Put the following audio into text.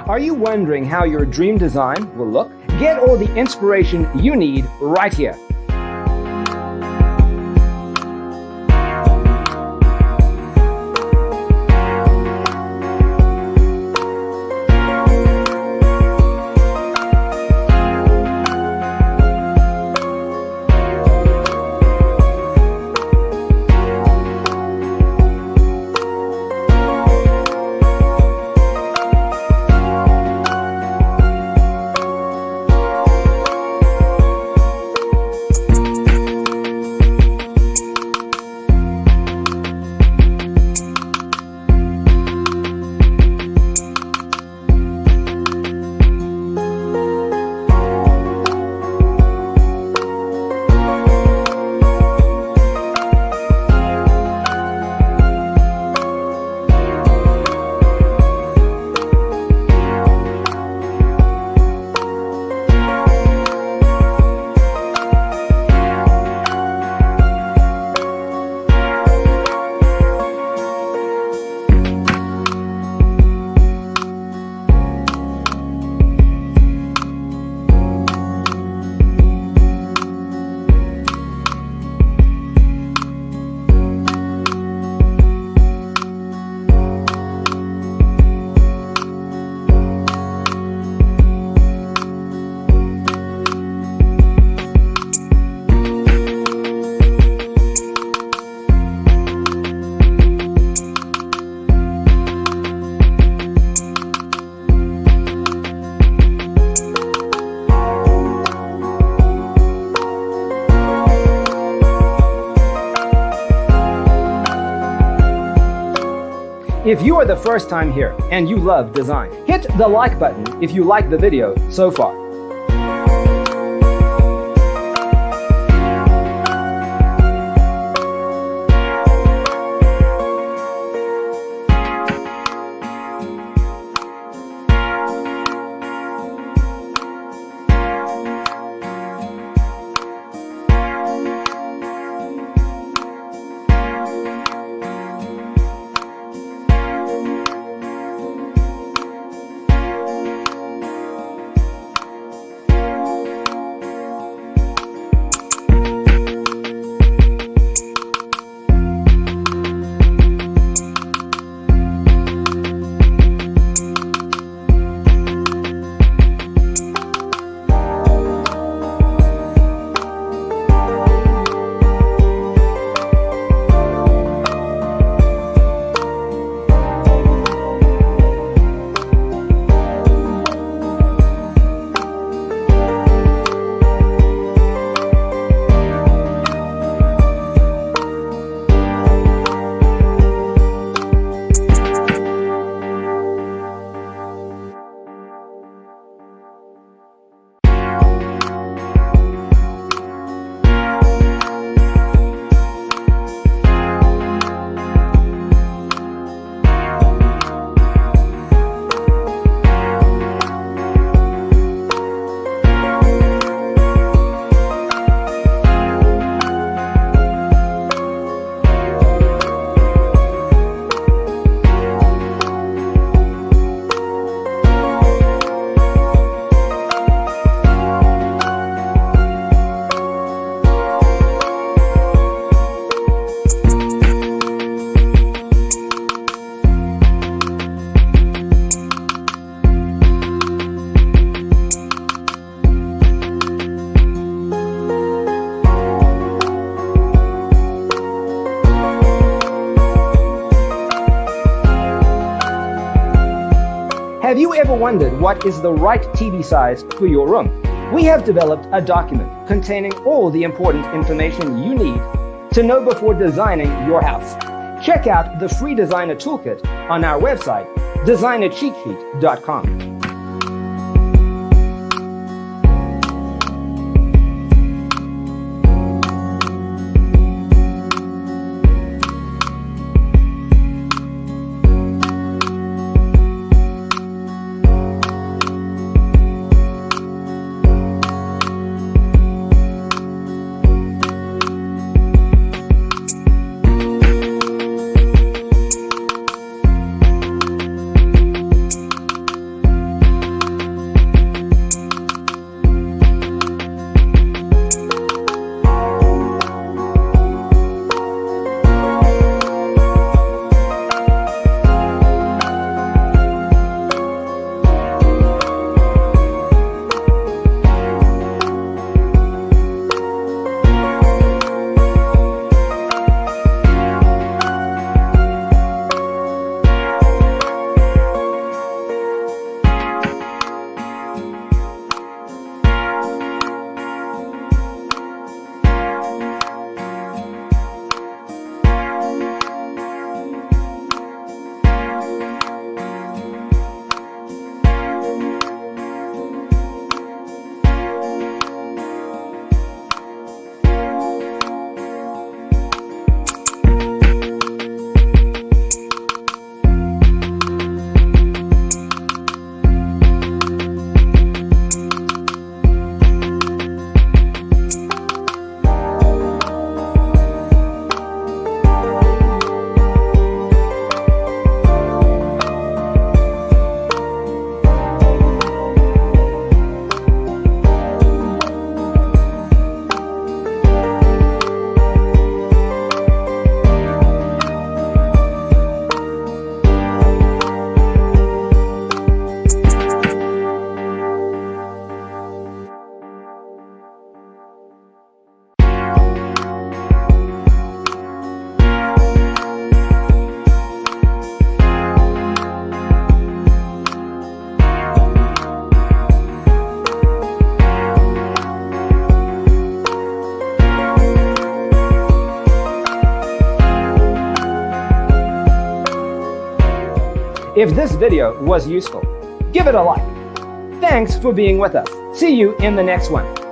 Are you wondering how your dream design will look? Get all the inspiration you need right here. If you are the first time here and you love design, hit the like button if you like the video so far. Have you ever wondered what is the right TV size for your room? We have developed a document containing all the important information you need to know before designing your house. Check out the free designer toolkit on our website, designercheatsheet.com. If this video was useful, give it a like. Thanks for being with us. See you in the next one.